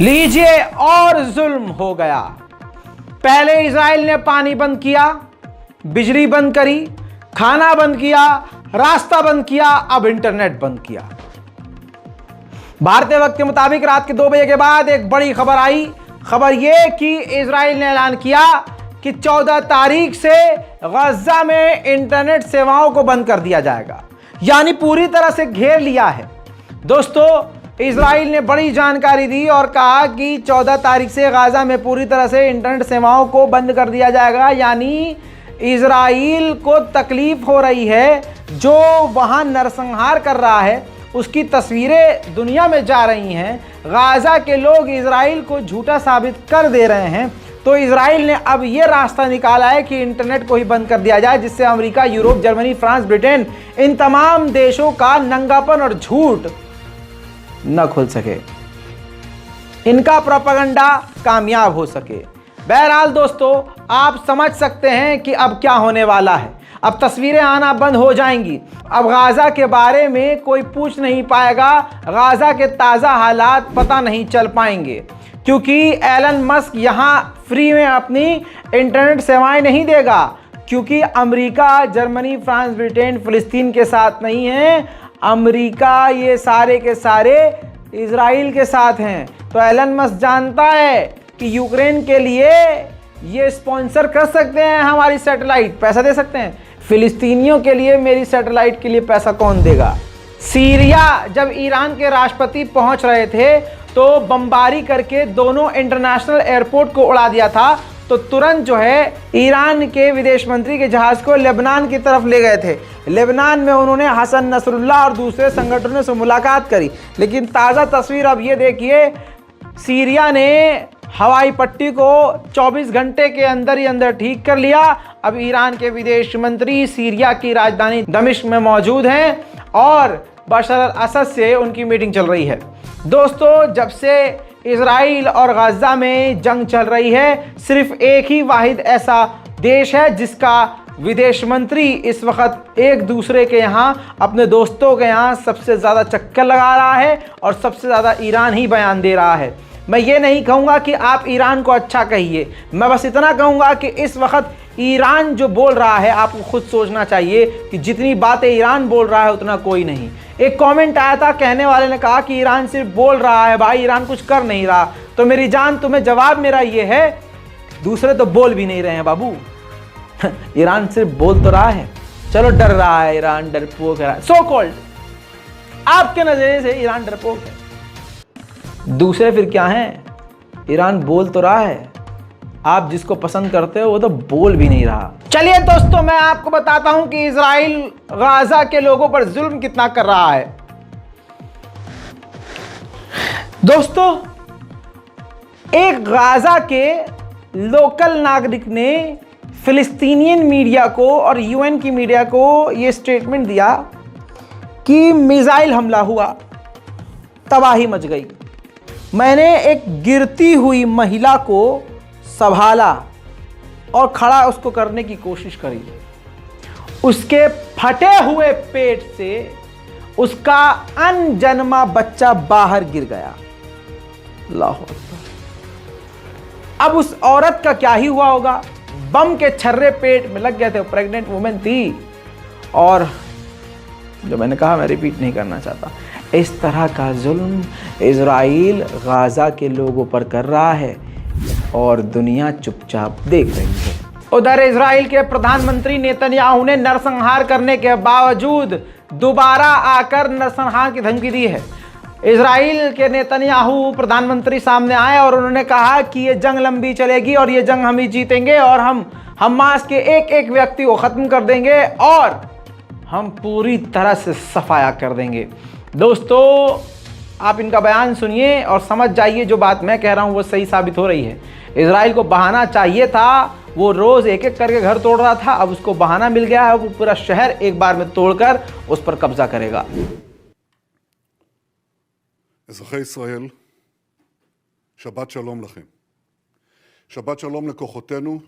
लीजिए और जुल्म हो गया। पहले इजराइल ने पानी बंद किया, बिजली बंद करी, खाना बंद किया, रास्ता बंद किया, अब इंटरनेट बंद किया। भारतीय वक्त के मुताबिक रात के 2 बजे के बाद एक बड़ी खबर आई। खबर यह कि इजराइल ने ऐलान किया कि 14 तारीख से गजा में इंटरनेट सेवाओं को बंद कर दिया जाएगा, यानी पूरी तरह से घेर लिया है। दोस्तों, इजराइल ने बड़ी जानकारी दी और कहा कि 14 तारीख से गाजा में पूरी तरह से इंटरनेट सेवाओं को बंद कर दिया जाएगा, यानी इजराइल को तकलीफ हो रही है। जो वहां नरसंहार कर रहा है उसकी तस्वीरें दुनिया में जा रही हैं। गाजा के लोग इजराइल को झूठा साबित कर दे रहे हैं। तो इजराइल ने अब यह रास्ता निकाला है कि इंटरनेट को ही बंद कर दिया जाए, जिससे America, Europe, Germany, France, Britain, इन तमाम देशों का नंगापन और झूठ न खुल सके, इनका प्रोपेगेंडा कामयाब हो सके। बहरहाल दोस्तों, आप समझ सकते हैं कि अब क्या होने वाला है। अब तस्वीरें आना बंद हो जाएंगी। अब गाजा के बारे में कोई पूछ नहीं पाएगा, गाजा के ताज़ा हालात पता नहीं चल पाएंगे, क्योंकि एलन मस्क यहां फ्री में अपनी इंटरनेट सेवाएं नहीं देगा, क्योंकि अमेरिका, जर्मनी, फ्रांस, ब्रिटेन फिलिस्तीन के साथ नहीं है। अमेरिका ये सारे के सारे इजराइल के साथ हैं। तो एलन मस्क जानता है कि यूक्रेन के लिए ये स्पॉन्सर कर सकते हैं हमारी सैटेलाइट, पैसा दे सकते हैं। फिलिस्तीनियों के लिए मेरी सैटेलाइट के लिए पैसा कौन देगा? सीरिया जब ईरान के राष्ट्रपति पहुंच रहे थे तो बमबारी करके दोनों इंटरनेशनल एयरपोर्ट को उड़ा दिया था। तो तुरंत जो है ईरान के विदेश मंत्री के जहाज को लेबनान की तरफ ले गए थे। लेबनान में उन्होंने हसन नसरुल्लाह और दूसरे संगठनों से मुलाकात करी। लेकिन ताज़ा तस्वीर अब ये देखिए, सीरिया ने हवाई पट्टी को 24 घंटे के अंदर ही अंदर ठीक कर लिया। अब ईरान के विदेश मंत्री सीरिया की राजधानी दमिश्क में मौजूद हैं और बशर अल असद से उनकी मीटिंग चल रही है। दोस्तों, जब से इजराइल और गाजा में जंग चल रही है, सिर्फ एक ही वाहिद ऐसा देश है जिसका विदेश मंत्री इस वक्त एक दूसरे के यहाँ, अपने दोस्तों के यहाँ सबसे ज़्यादा चक्कर लगा रहा है और सबसे ज़्यादा ईरान ही बयान दे रहा है। मैं ये नहीं कहूँगा कि आप ईरान को अच्छा कहिए, मैं बस इतना कहूँगा कि इस वक्त ईरान जो बोल रहा है, आपको खुद सोचना चाहिए कि जितनी बातें ईरान बोल रहा है उतना कोई नहीं। एक कमेंट आया था, कहने वाले ने कहा कि ईरान सिर्फ बोल रहा है, भाई ईरान कुछ कर नहीं रहा। तो मेरी जान, तुम्हें जवाब मेरा ये है, दूसरे तो बोल भी नहीं रहे हैं बाबू। ईरान सिर्फ बोल तो रहा है, चलो डर रहा है ईरान, डरपोक है, सो कॉल्ड आपके नजरिए से ईरान डरपोक है। दूसरे फिर क्या हैं? ईरान बोल तो रहा है, आप जिसको पसंद करते हो वो तो बोल भी नहीं रहा। चलिए दोस्तों, मैं आपको बताता हूं कि इजराइल गाजा के लोगों पर जुल्म कितना कर रहा है। दोस्तों, एक गाजा के लोकल नागरिक ने फिलिस्तीनियन मीडिया को और यूएन की मीडिया को यह स्टेटमेंट दिया कि मिसाइल हमला हुआ, तबाही मच गई। मैंने एक गिरती हुई महिला को संभाला और खड़ा उसको करने की कोशिश करी। उसके फटे हुए पेट से उसका अनजन्मा बच्चा बाहर गिर गया। अल्लाह अकबर। अब उस औरत का क्या ही हुआ होगा? बम के छर्रे पेट में लग गए थे, प्रेग्नेंट वुमेन थी। और जो मैंने कहा, मैं रिपीट नहीं करना चाहता, इस तरह का जुल्म इजराइल गाजा के लोगों पर कर रहा है और दुनिया चुपचाप देख रही है। उधर इजराइल के प्रधानमंत्री नेतन्याहू ने नरसंहार करने के बावजूद दोबारा आकर नरसंहार की धमकी दी है। इजराइल के नेतन्याहू प्रधानमंत्री सामने आए और उन्होंने कहा कि ये जंग लंबी चलेगी और ये जंग हम ही जीतेंगे और हम हमास के एक एक व्यक्ति को ख़त्म कर देंगे और हम पूरी तरह से सफाया कर देंगे। दोस्तों, आप इनका बयान सुनिए और समझ जाइए, जो बात मैं कह रहा हूँ वो सही साबित हो रही है। इजराइल को बहाना चाहिए था, वो रोज़ एक एक करके घर तोड़ रहा था, अब उसको बहाना मिल गया है, वो पूरा शहर एक बार में तोड़कर उस पर कब्जा करेगा। אזרחי ישראל, שבת שלום לכם. שבת שלום לכוחותינו,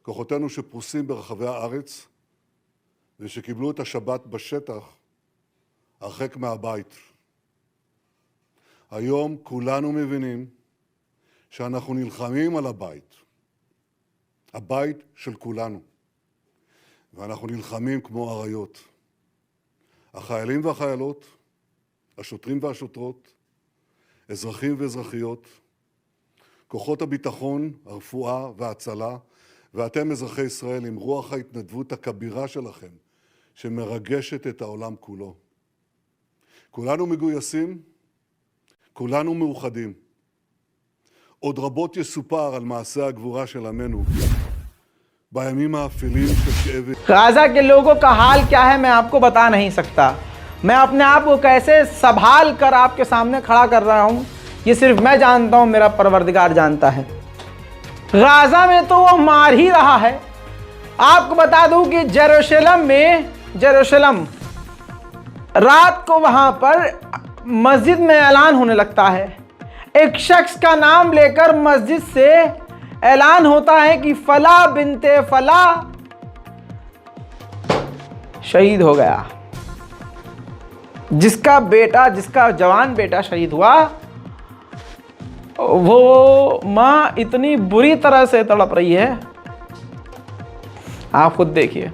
כוחותינו שפרוסים ברחבי הארץ ושקיבלו את השבת בשטח הרחק מהבית. היום כולנו מבינים שאנחנו נלחמים על הבית. הבית של כולנו. ואנחנו נלחמים כמו אריות. החיילים והחיילות, השוטרים והשוטרות, אזרחים ואזרחיות, כוחות הביטחון, הרפואה וההצלה, ואתם אזרחי ישראל עם רוח ההתנדבות הכבירה שלכם, שמרגשת את העולם כולו. כולנו מגויסים, כולנו מאוחדים. עוד רבות יסופר על מעשה הגבורה של עמנו, בימים האפלים של כאב. गाजा के लोगों का हाल क्या है मैं आपको बता नहीं सकता। मैं अपने आप को कैसे संभाल कर आपके सामने खड़ा कर रहा हूँ ये सिर्फ मैं जानता हूँ, मेरा परवरदिगार जानता है। गाजा में तो वो मार ही रहा है। आपको बता दूं कि जेरूशलम रात को वहां पर मस्जिद में ऐलान होने लगता है। एक शख्स का नाम लेकर मस्जिद से ऐलान होता है कि फला बिनते फला शहीद हो गया। जिसका जवान बेटा शहीद हुआ वो माँ इतनी बुरी तरह से तड़प रही है, आप खुद देखिए।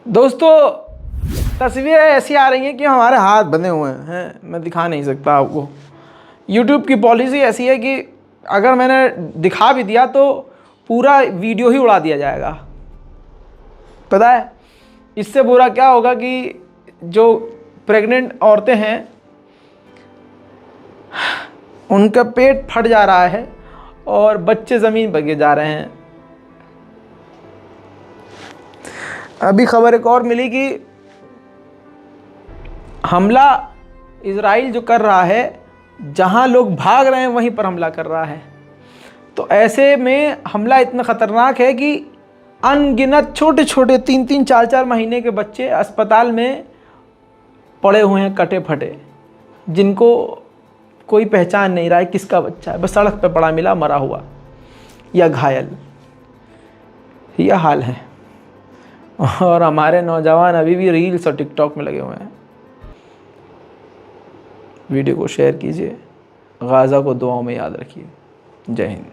दोस्तों तस्वीरें ऐसी आ रही हैं कि हमारे हाथ बंधे हुए हैं, मैं दिखा नहीं सकता आपको। YouTube की पॉलिसी ऐसी है कि अगर मैंने दिखा भी दिया तो पूरा वीडियो ही उड़ा दिया जाएगा। पता है इससे बुरा क्या होगा कि जो प्रेग्नेंट औरतें हैं उनका पेट फट जा रहा है और बच्चे ज़मीन पर गिर जा रहे हैं। अभी खबर एक और मिली कि हमला इजराइल जो कर रहा है, जहां लोग भाग रहे हैं वहीं पर हमला कर रहा है। तो ऐसे में हमला इतना ख़तरनाक है कि अनगिनत छोटे छोटे 3-3, 4-4 महीने के बच्चे अस्पताल में पड़े हुए हैं, कटे फटे, जिनको कोई पहचान नहीं रहा है किसका बच्चा है। बस सड़क पे पड़ा मिला, मरा हुआ या घायल, यह हाल है। और हमारे नौजवान अभी भी रील्स और टिकटॉक में लगे हुए हैं। वीडियो को शेयर कीजिए, गाज़ा को दुआओं में याद रखिए। जय हिंद।